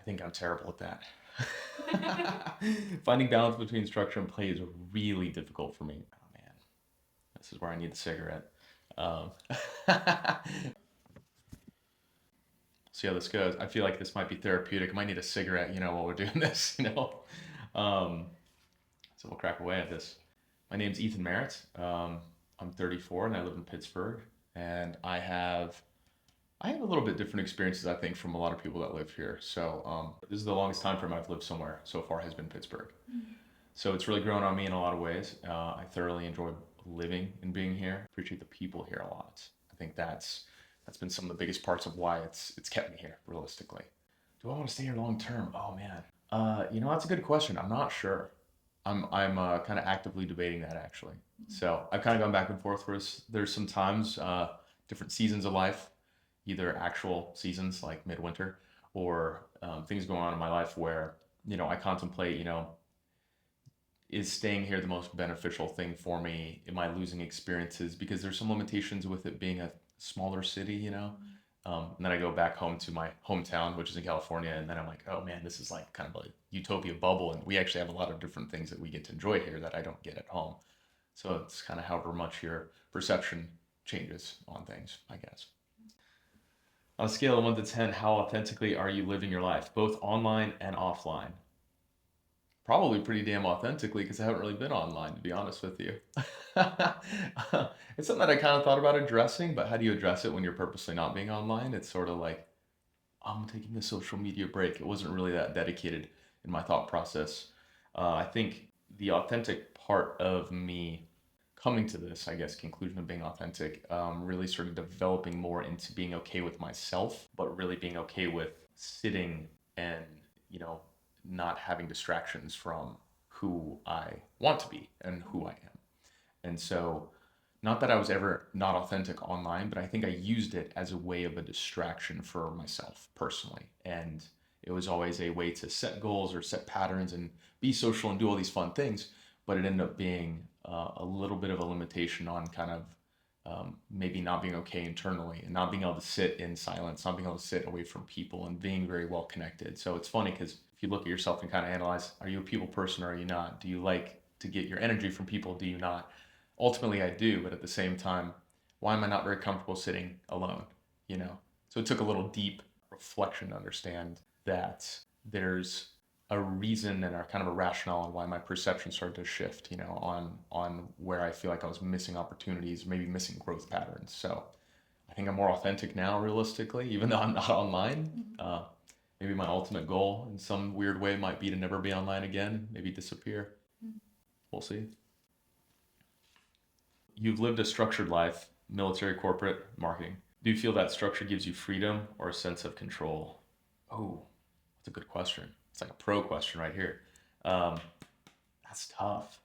I think I'm terrible at that. Finding balance between structure and play is really difficult for me. Oh man, this is where I need a cigarette. Um, see how this goes. I feel like this might be therapeutic. I might need a cigarette, while we're doing this. Um, so we'll crack away at this. My name's Ethan Merritt. I'm 34 and I live in Pittsburgh. And I have a little bit different experiences, I think, from a lot of people that live here. So this is the longest time frame I've lived somewhere so far has been Pittsburgh. So it's really grown on me in a lot of ways. I thoroughly enjoy living and being here. Appreciate the people here a lot. I think that's been some of the biggest parts of why it's kept me here, realistically. Do I want to stay here long term? Oh man, that's a good question. I'm not sure. I'm kind of actively debating that actually. So I've kind of gone back and forth. There's some times, different seasons of life, either actual seasons like midwinter or things going on in my life where I contemplate, is staying here the most beneficial thing for me? Am I losing experiences? Because there's some limitations with it being a smaller city. And then I go back home to my hometown, which is in California, and then I'm like, oh man, this is like kind of a utopia bubble, and we actually have a lot of different things that we get to enjoy here that I don't get at home. So it's kind of however much your perception changes on things, I guess. On a scale of 1 to 10, how authentically are you living your life, both online and offline? Probably pretty damn authentically because I haven't really been online, to be honest with you. It's something that I kind of thought about addressing, but how do you address it when you're purposely not being online? It's sort of like, I'm taking a social media break. It wasn't really that dedicated in my thought process. I think the authentic part of me coming to this, I guess, conclusion of being authentic, really sort of developing more into being okay with myself, but really being okay with sitting and, you know, not having distractions from who I want to be and who I am. And so, not that I was ever not authentic online, but I think I used it as a way of a distraction for myself personally. And it was always a way to set goals or set patterns and be social and do all these fun things. But it ended up being a little bit of a limitation on kind of maybe not being okay internally and not being able to sit in silence, not being able to sit away from people and being very well connected. So it's funny because if you look at yourself and kind of analyze, are you a people person or are you not? Do you like to get your energy from people? Do you not? Ultimately, I do, but at the same time, why am I not very comfortable sitting alone? You know? So it took a little deep reflection to understand that there's a reason and a kind of a rationale on why my perception started to shift, on where I feel like I was missing opportunities, maybe missing growth patterns. So I think I'm more authentic now, realistically, even though I'm not online. Maybe my ultimate goal in some weird way might be to never be online again, maybe disappear. We'll see. You've lived a structured life, military, corporate, marketing. Do you feel that structure gives you freedom or a sense of control? Oh, that's a good question. It's like a pro question right here. Um, that's tough.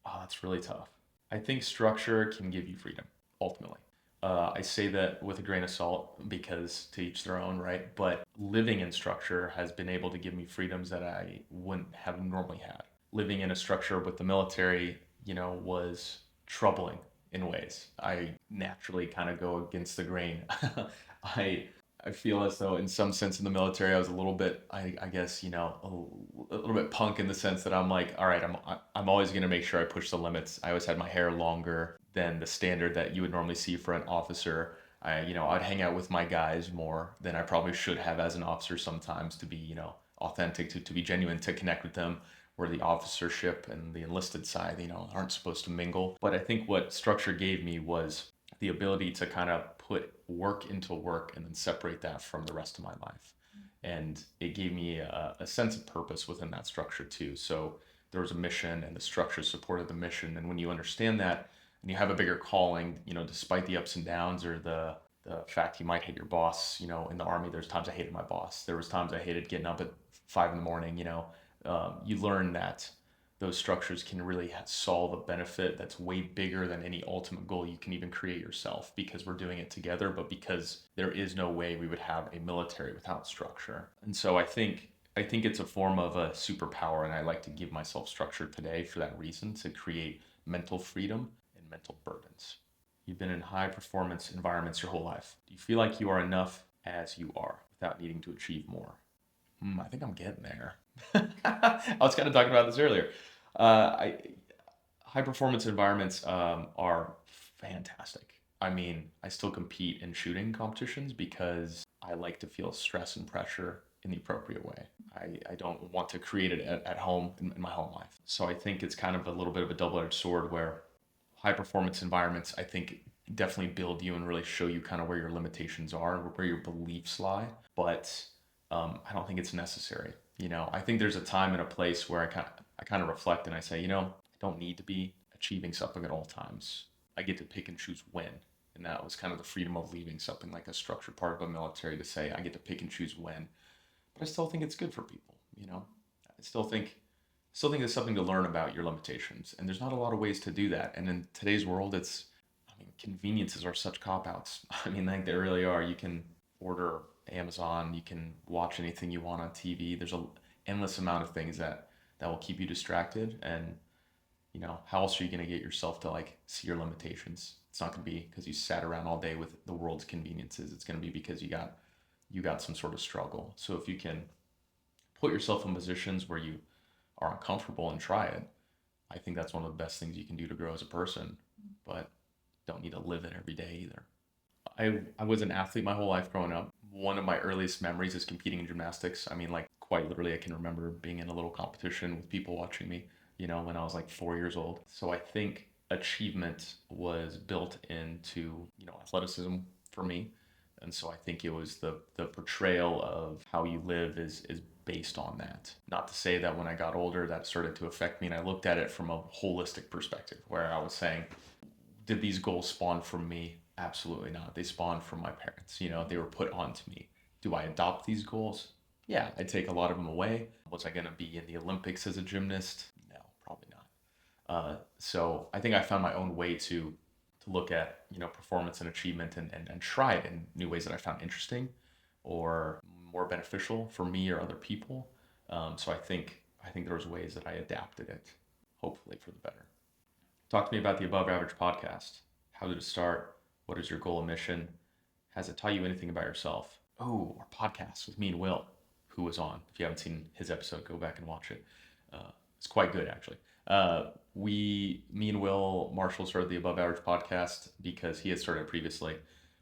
Oh, that's really tough. I think structure can give you freedom, ultimately. I say that with a grain of salt because to each their own, right? But living in structure has been able to give me freedoms that I wouldn't have normally had. Living in a structure with the military, was troubling in ways. I naturally kind of go against the grain. I I feel as though, in some sense, in the military, I was a little bit, I guess, a little bit punk in the sense that I'm like, all right, I'm always going to make sure I push the limits. I always had my hair longer than the standard that you would normally see for an officer. I'd hang out with my guys more than I probably should have as an officer sometimes to be, authentic, to be genuine, to connect with them. Where the officership and the enlisted side, aren't supposed to mingle. But I think what structure gave me was the ability to kind of put work into work and then separate that from the rest of my life. And it gave me a sense of purpose within that structure too. So there was a mission and the structure supported the mission. And when you understand that and you have a bigger calling, despite the ups and downs or the fact you might hate your boss, in the army, there's times I hated my boss. There was times I hated getting up at 5 in the morning, you learn that those structures can really solve a benefit that's way bigger than any ultimate goal you can even create yourself because we're doing it together, but because there is no way we would have a military without structure. And so I think it's a form of a superpower, and I like to give myself structure today for that reason, to create mental freedom and mental burdens. You've been in high performance environments your whole life. Do you feel like you are enough as you are without needing to achieve more? I think I'm getting there. I was kind of talking about this earlier. I High performance environments are fantastic. I mean, I still compete in shooting competitions because I like to feel stress and pressure in the appropriate way. I don't want to create it at home in my home life. So I think it's kind of a little bit of a double-edged sword where high performance environments, I think, definitely build you and really show you kind of where your limitations are and where your beliefs lie. But I don't think it's necessary. I think there's a time and a place where I kind of reflect and I say, I don't need to be achieving something at all times. I get to pick and choose when. And that was kind of the freedom of leaving something like a structured part of a military to say I get to pick and choose when. But I still think it's good for people. I still think there's something to learn about your limitations. And there's not a lot of ways to do that. And in today's world, conveniences are such cop outs. I mean, like they really are. You can order Amazon, you can watch anything you want on TV. There's a endless amount of things that will keep you distracted. And how else are you going to get yourself to like see your limitations? It's not going to be because you sat around all day with the world's conveniences. It's going to be because you got some sort of struggle. So if you can put yourself in positions where you are uncomfortable and try it, I think that's one of the best things you can do to grow as a person. But don't need to live it every day either. I was an athlete my whole life growing up. One of my earliest memories is competing in gymnastics. I mean, like quite literally, I can remember being in a little competition with people watching me, when I was like 4 years old. So I think achievement was built into, athleticism for me. And so I think it was the portrayal of how you live is based on that. Not to say that when I got older that started to affect me and I looked at it from a holistic perspective where I was saying, did these goals spawn from me? Absolutely not. They spawned from my parents. They were put onto me. Do I adopt these goals? Yeah, I take a lot of them away. Was I going to be in the Olympics as a gymnast? No, probably not. So I think I found my own way to look at performance and achievement and try it in new ways that I found interesting or more beneficial for me or other people. So I think there was ways that I adapted it, hopefully for the better. Talk to me about the Above Average podcast. How did it start? What is your goal and mission? Has it taught you anything about yourself? Oh, our podcast with me and Will, who was on. If you haven't seen his episode, go back and watch it. It's quite good, actually. Me and Will Marshall started the Above Average podcast because he had started previously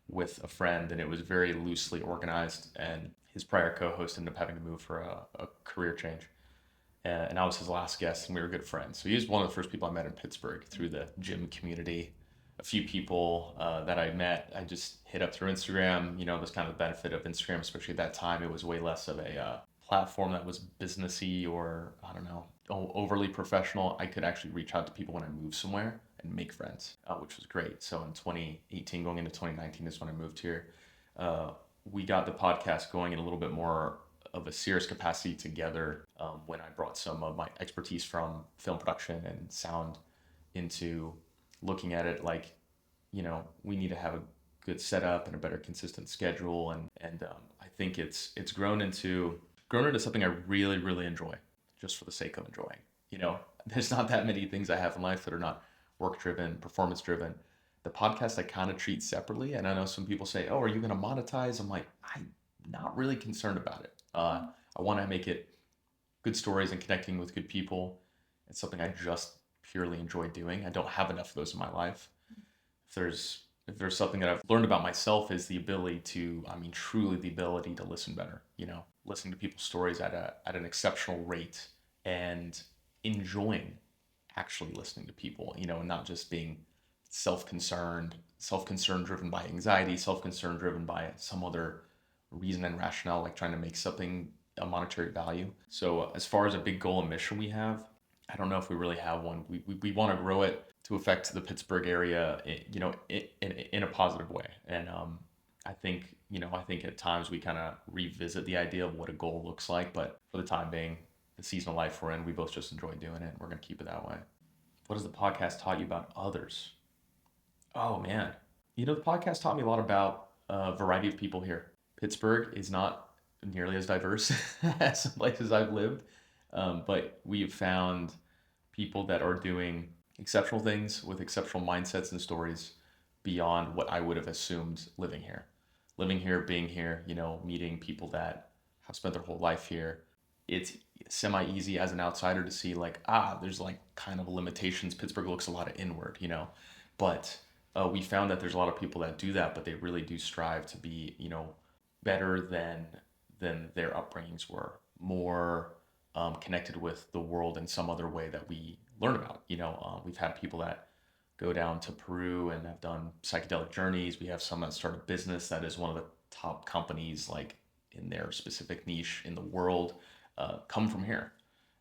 with a friend, and it was very loosely organized. And his prior co-host ended up having to move for a career change, and I was his last guest, and we were good friends. So he was one of the first people I met in Pittsburgh through the gym community. A few people that I met, I just hit up through Instagram. That's kind of the benefit of Instagram, especially at that time. It was way less of a platform that was businessy or I don't know, overly professional. I could actually reach out to people when I moved somewhere and make friends, which was great. So in 2018, going into 2019 is when I moved here. We got the podcast going in a little bit more of a serious capacity together when I brought some of my expertise from film production and sound into looking at it like, we need to have a good setup and a better consistent schedule. And I think it's grown into something I really, really enjoy just for the sake of enjoying. There's not that many things I have in life that are not work driven, performance driven. The podcast I kind of treat separately. And I know some people say, oh, are you going to monetize? I'm like, I'm not really concerned about it. I want to make it good stories and connecting with good people. It's something I just purely enjoy doing. I don't have enough of those in my life. If there's something that I've learned about myself is the ability to, I mean, truly the ability to listen better, listening to people's stories at an exceptional rate and enjoying actually listening to people, and not just being self-concerned driven by anxiety, self-concern driven by some other reason and rationale, like trying to make something a monetary value. So as far as a big goal and mission we have, I don't know if we really have one. We want to grow it to affect the Pittsburgh area, in a positive way. And I think at times we kind of revisit the idea of what a goal looks like. But for the time being, the season of life we're in, we both just enjoy doing it. And we're going to keep it that way. What has the podcast taught you about others? Oh man, the podcast taught me a lot about a variety of people here. Pittsburgh is not nearly as diverse as some places I've lived, but we have found people that are doing exceptional things with exceptional mindsets and stories beyond what I would have assumed living here. Living here, being here, meeting people that have spent their whole life here, it's semi easy as an outsider to see like, there's like kind of limitations. Pittsburgh looks a lot of inward, but we found that there's a lot of people that do that, but they really do strive to be, better than their upbringings were, more connected with the world in some other way that we learn about. We've had people that go down to Peru and have done psychedelic journeys. We have some that start a business that is one of the top companies, like in their specific niche in the world, come from here.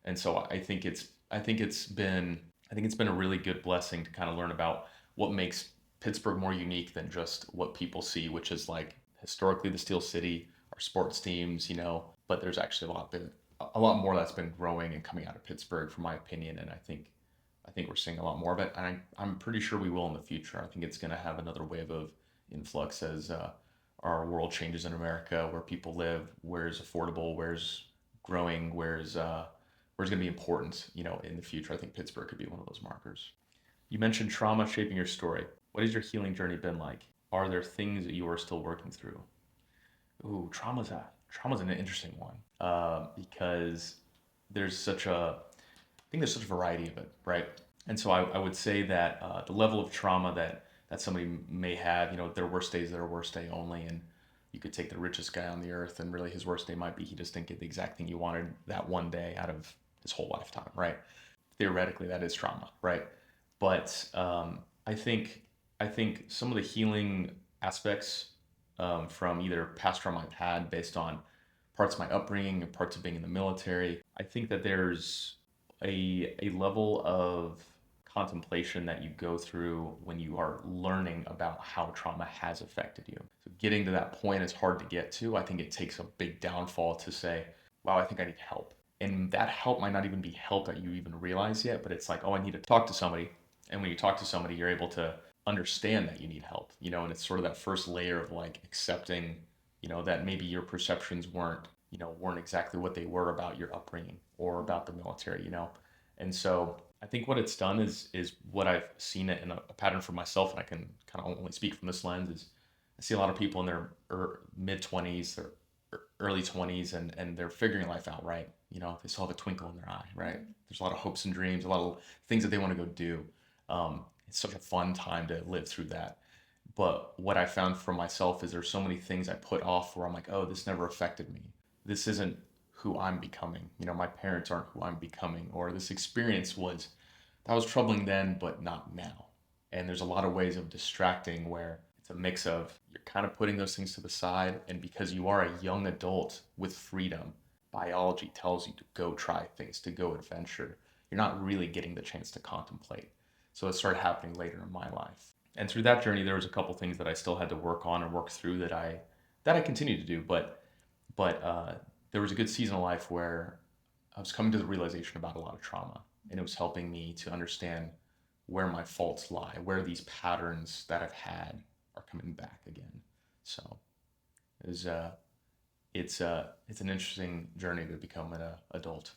And so I think it's been a really good blessing to kind of learn about what makes Pittsburgh more unique than just what people see, which is like historically the Steel City, our sports teams, but there's actually a lot more that's been growing and coming out of Pittsburgh, from my opinion, and I think we're seeing a lot more of it, and I'm pretty sure we will in the future. I think it's going to have another wave of influx as our world changes in America, where people live, where's affordable, where's growing, where's going to be important, in the future. I think Pittsburgh could be one of those markers. You mentioned trauma shaping your story. What has your healing journey been like? Are there things that you are still working through? Ooh, trauma's an interesting one, because there's such a I think there's such a variety of it, right? And so I would say that the level of trauma that somebody may have, their worst day is their worst day only, and you could take the richest guy on the earth, and really his worst day might be he just didn't get the exact thing you wanted that one day out of his whole lifetime, right? Theoretically, that is trauma, right? But I think some of the healing aspects from either past trauma I've had based on parts of my upbringing and parts of being in the military, I think that there's a level of contemplation that you go through when you are learning about how trauma has affected you. So getting to that point is hard to get to. I think it takes a big downfall to say, wow, I think I need help. And that help might not even be help that you even realize yet, but it's like, oh, I need to talk to somebody. And when you talk to somebody, you're able to understand that you need help, and it's sort of that first layer of like accepting, that maybe your perceptions weren't exactly what they were about your upbringing or about the military, And so I think what it's done is what I've seen it in a pattern for myself, and I can kind of only speak from this lens, is I see a lot of people in their mid 20s, their early 20s, and they're figuring life out, right? They still have a twinkle in their eye, right? There's a lot of hopes and dreams, a lot of things that they want to go do. It's such a fun time to live through that. But what I found for myself is there's so many things I put off where I'm like, oh, this never affected me. This isn't who I'm becoming. My parents aren't who I'm becoming, or this experience that was troubling then, but not now. And there's a lot of ways of distracting where it's a mix of you're kind of putting those things to the side, and because you are a young adult with freedom, biology tells you to go try things, to go adventure. You're not really getting the chance to contemplate. So it started happening later in my life. And through that journey, there was a couple things that I still had to work on and work through that I continue to do. But there was a good season of life where I was coming to the realization about a lot of trauma, and it was helping me to understand where my faults lie, where these patterns that I've had are coming back again. So it was, it's an interesting journey to become an adult.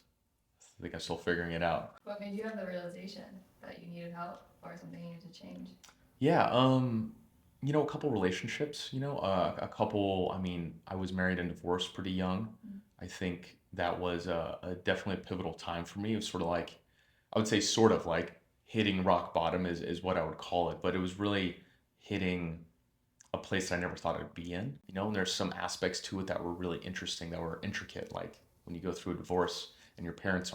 I think I'm still figuring it out. What made you have the realization that you needed help or something you needed to change? Yeah, a couple relationships, a couple, I mean, I was married and divorced pretty young. I think that was a definitely a pivotal time for me. It was sort of like, I would say sort of like hitting rock bottom is what I would call it, but it was really hitting a place that I never thought I'd be in, and there's some aspects to it that were really interesting, that were intricate, like when you go through a divorce and your parents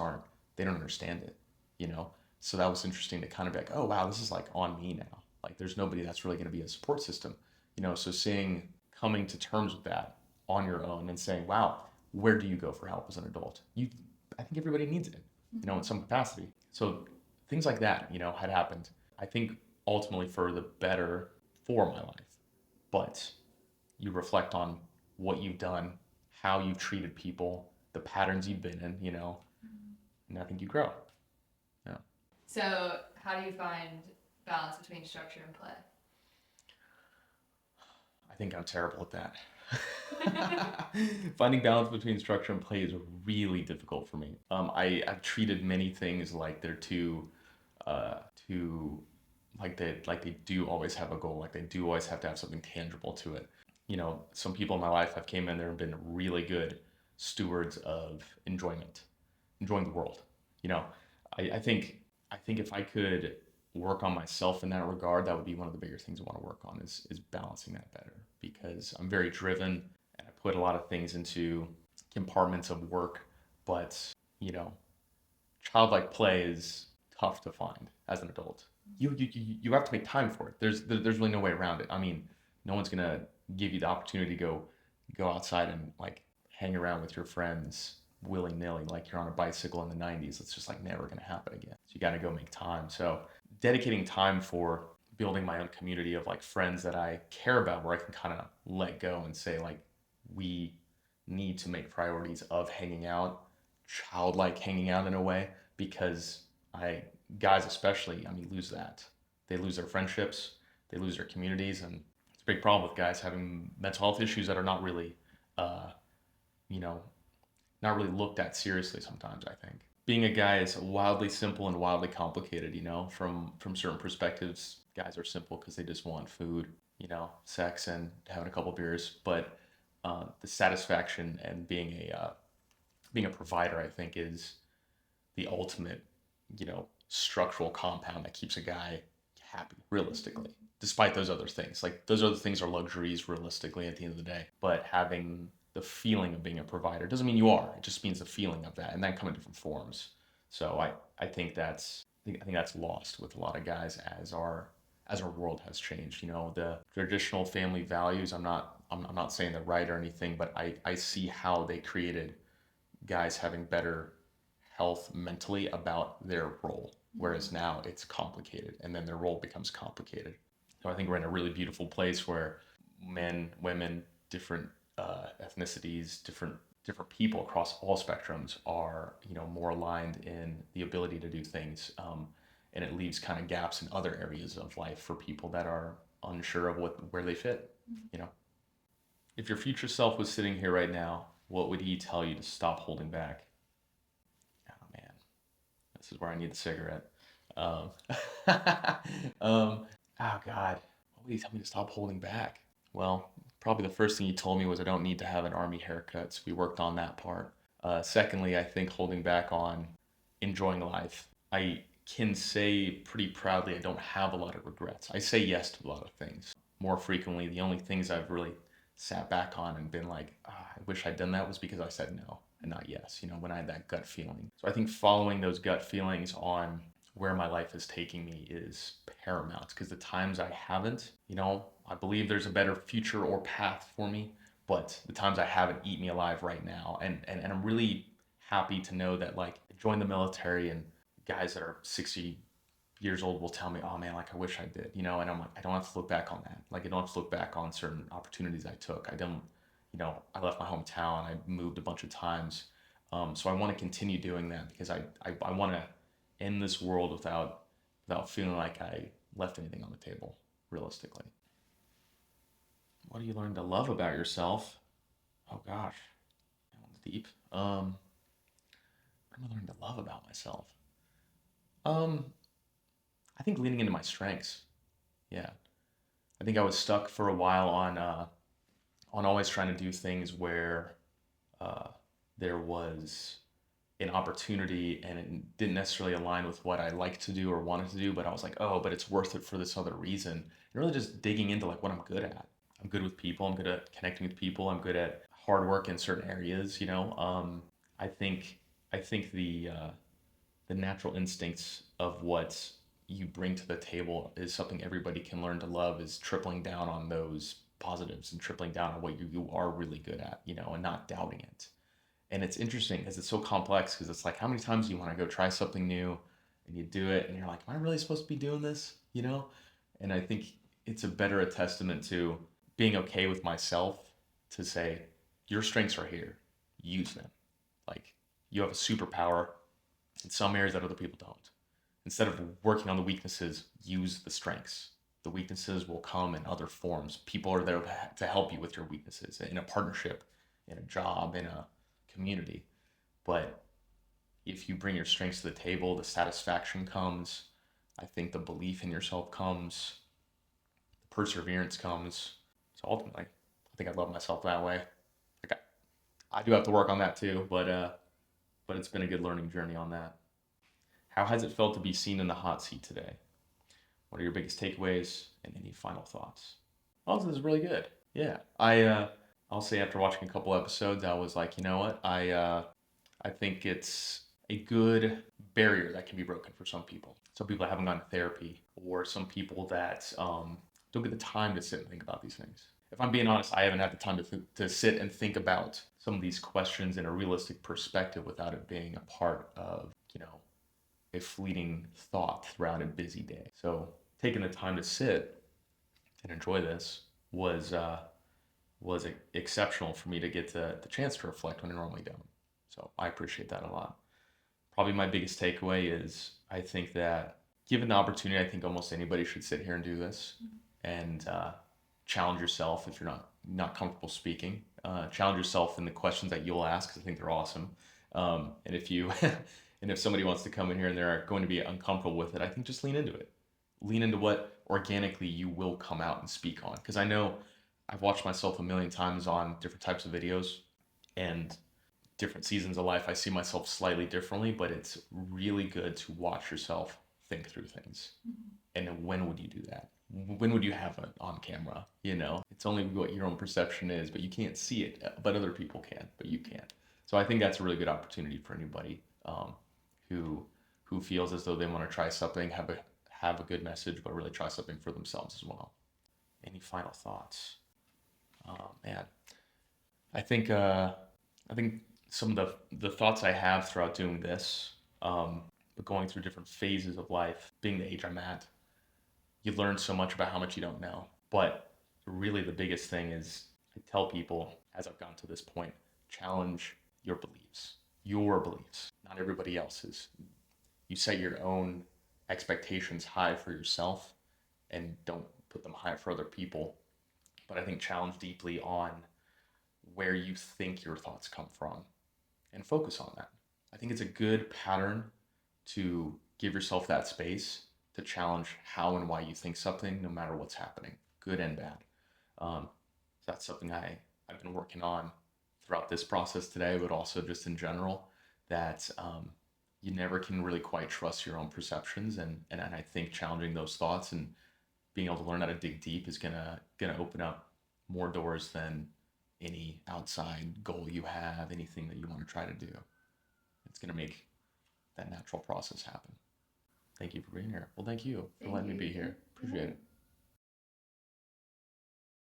they don't understand it, you know? So that was interesting to kind of be like, oh wow, this is like on me now. Like there's nobody that's really going to be a support system, so coming to terms with that on your own and saying, wow, where do you go for help as an adult? I think everybody needs it, in some capacity. So things like that, had happened. I think ultimately for the better for my life. But you reflect on what you've done, how you've treated people, the patterns you've been in, and I think you grow. Yeah. So, how do you find balance between structure and play? I think I'm terrible at that. Finding balance between structure and play is really difficult for me. I've treated many things like they're too like they do always have a goal, like they do always have to have something tangible to it. Some people in my life have came in there and been really good stewards of enjoyment, enjoying the world. You know, I think if I could work on myself in that regard, that would be one of the bigger things I want to work on is balancing that better because I'm very driven and I put a lot of things into compartments of work, but you know, childlike play is tough to find as an adult. You have to make time for it. There's really no way around it. I mean, no one's gonna give you the opportunity to go outside and like hang around with your friends willy nilly like you're on a bicycle in the 90s. It's just like never gonna happen again. So you got to go make time. So dedicating time for building my own community of like friends that I care about, where I can kind of let go and say like we need to make priorities of hanging out, childlike hanging out in a way, because I guys especially, I mean, lose that. They lose their friendships, they lose their communities, and it's a big problem with guys having mental health issues that are not really, uh, you know, not really looked at seriously sometimes. I think being a guy is wildly simple and wildly complicated. From certain perspectives, guys are simple because they just want food, sex, and having a couple beers. But the satisfaction and being a provider, I think, is the ultimate, structural compound that keeps a guy happy, realistically. Despite those other things, like those other things are luxuries, realistically, at the end of the day. But having the feeling of being a provider doesn't mean you are. It just means the feeling of that, and that come in different forms. So I think I think that's lost with a lot of guys as our world has changed. The traditional family values. I'm not saying they're right or anything, but I see how they created guys having better health mentally about their role. Whereas now it's complicated, and then their role becomes complicated. So I think we're in a really beautiful place where men, women, different ethnicities, different people across all spectrums are more aligned in the ability to do things, and it leaves kind of gaps in other areas of life for people that are unsure of where they fit. You know, if your future self was sitting here right now, what would he tell you to stop holding back? Oh man, this is where I need the cigarette. Um, oh God, what would he tell me to stop holding back? Well, probably the first thing he told me was I don't need to have an army haircut. So we worked on that part. Secondly, I think holding back on enjoying life. I can say pretty proudly I don't have a lot of regrets. I say yes to a lot of things. More frequently, the only things I've really sat back on and been like, I wish I'd done that was because I said no and not yes, when I had that gut feeling. So I think following those gut feelings on where my life is taking me is paramount because the times I haven't, I believe there's a better future or path for me, but the times I haven't eat me alive right now. And I'm really happy to know that like join the military and guys that are 60 years old will tell me, oh man, like I wish I did, and I'm like, I don't have to look back on that. Like I don't have to look back on certain opportunities I took. I don't, I left my hometown, I moved a bunch of times. So I want to continue doing that because I want to end this world without feeling like I left anything on the table, realistically. What do you learn to love about yourself? Oh gosh, that one's deep. What am I learning to love about myself? Um, I think leaning into my strengths. Yeah, I think I was stuck for a while on always trying to do things where uh, there was an opportunity and it didn't necessarily align with what I like to do or wanted to do, but I was like, oh, but it's worth it for this other reason. And really just digging into like what I'm good at. I'm good with people. I'm good at connecting with people. I'm good at hard work in certain areas. I think the natural instincts of what you bring to the table is something everybody can learn to love is tripling down on those positives and tripling down on what you are really good at, and not doubting it. And it's interesting because it's so complex because it's like how many times do you want to go try something new and you do it and you're like, am I really supposed to be doing this? And I think it's a testament to being okay with myself to say your strengths are here, use them. Like you have a superpower in some areas that other people don't. Instead of working on the weaknesses, use the strengths. The weaknesses will come in other forms. People are there to help you with your weaknesses in a partnership, in a job, in a community. But if you bring your strengths to the table, the satisfaction comes. I think the belief in yourself comes. The perseverance comes. So ultimately, I think I love myself that way. Like I do have to work on that too, but it's been a good learning journey on that. How has it felt to be seen in the hot seat today? What are your biggest takeaways and any final thoughts? Oh, this is really good. Yeah, I'll say after watching a couple episodes, I was like, you know what? I think it's a good barrier that can be broken for some people. Some people that haven't gone to therapy, or some people that don't get the time to sit and think about these things. If I'm being honest, I haven't had the time to sit and think about some of these questions in a realistic perspective without it being a part of, a fleeting thought throughout a busy day. So taking the time to sit and enjoy this was exceptional for me to get the chance to reflect when I normally don't. So I appreciate that a lot. Probably my biggest takeaway is I think that given the opportunity, I think almost anybody should sit here and do this and challenge yourself if you're not comfortable speaking. Challenge yourself in the questions that you'll ask because I think they're awesome. And if you and if somebody wants to come in here and they're going to be uncomfortable with it, I think just lean into it. Lean into what organically you will come out and speak on. Because I know I've watched myself a million times on different types of videos and different seasons of life. I see myself slightly differently, but it's really good to watch yourself think through things. And when would you do that? When would you have it on camera? It's only what your own perception is, but you can't see it. But other people can, but you can't. So I think that's a really good opportunity for anybody who who feels as though they want to try something, have a good message, but really try something for themselves as well. Any final thoughts? Oh man, I think I think some of the thoughts I have throughout doing this, going through different phases of life, being the age I'm at, you learn so much about how much you don't know. But really, the biggest thing is I tell people as I've gotten to this point, challenge your beliefs, not everybody else's. You set your own expectations high for yourself and don't put them high for other people. But I think challenge deeply on where you think your thoughts come from and focus on that. I think it's a good pattern to give yourself that space to challenge how and why you think something, no matter what's happening, good and bad. Um, so that's something I've been working on throughout this process today, but also just in general, that you never can really quite trust your own perceptions. And I think challenging those thoughts and being able to learn how to dig deep is gonna open up more doors than any outside goal you have, anything that you want to try to do. It's gonna make that natural process happen. Thank you for being here. Well, thank you for Thank letting me you, be Ethan. here. Appreciate it.